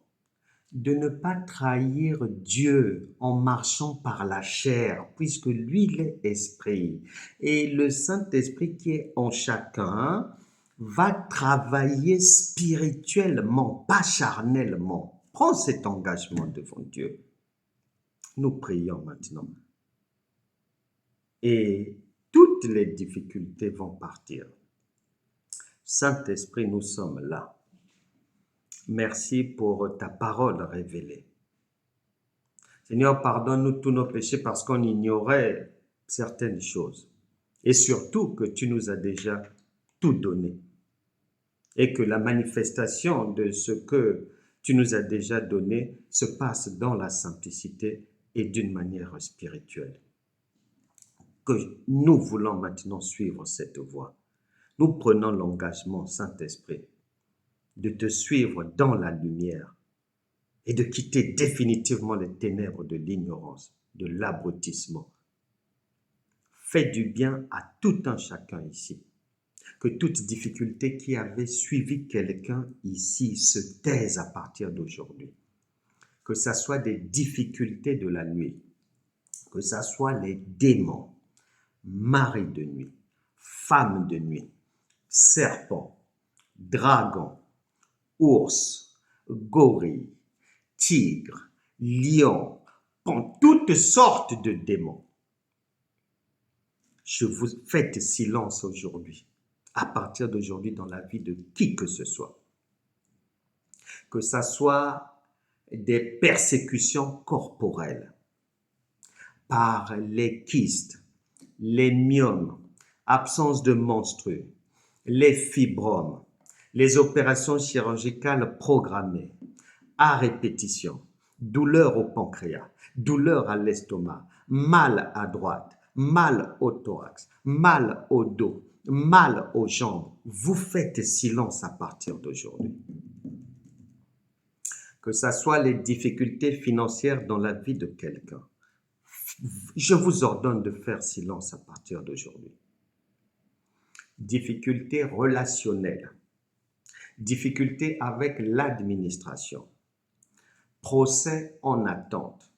de ne pas trahir Dieu en marchant par la chair, puisque lui, il est esprit. Et le Saint-Esprit qui est en chacun va travailler spirituellement, pas charnellement. Prends cet engagement devant Dieu. Nous prions maintenant. Et toutes les difficultés vont partir. Saint-Esprit, nous sommes là. Merci pour ta parole révélée. Seigneur, pardonne-nous tous nos péchés parce qu'on ignorait certaines choses. Et surtout que tu nous as déjà tout donné. Et que la manifestation de ce que tu nous as déjà donné se passe dans la simplicité et d'une manière spirituelle. Que nous voulons maintenant suivre cette voie. Nous prenons l'engagement, Saint-Esprit, de te suivre dans la lumière et de quitter définitivement les ténèbres de l'ignorance, de l'abrutissement. Fais du bien à tout un chacun ici. Que toute difficulté qui avait suivi quelqu'un ici se taise à partir d'aujourd'hui. Que ce soit des difficultés de la nuit, que ce soit les démons, mari de nuit, femme de nuit, serpent, dragon, ours, gorille, tigre, lion, toutes sortes de démons. Je vous fais silence aujourd'hui, à partir d'aujourd'hui dans la vie de qui que ce soit. Que ça soit des persécutions corporelles par les kystes, les myomes, absence de menstrues, les fibromes, les opérations chirurgicales programmées, à répétition, douleur au pancréas, douleur à l'estomac, mal à droite, mal au thorax, mal au dos, mal aux jambes. Vous faites silence à partir d'aujourd'hui. Que ce soit les difficultés financières dans la vie de quelqu'un, je vous ordonne de faire silence à partir d'aujourd'hui. Difficultés relationnelles, difficultés avec l'administration, procès en attente,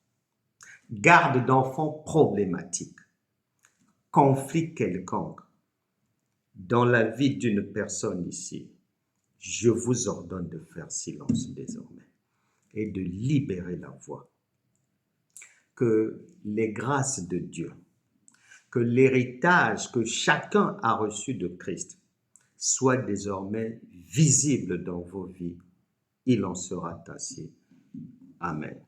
garde d'enfants problématique, conflit quelconque dans la vie d'une personne ici. je vous ordonne de faire silence désormais et de libérer la voix. Que les grâces de Dieu, que l'héritage que chacun a reçu de Christ soit désormais visible dans vos vies. Il en sera ainsi. Amen.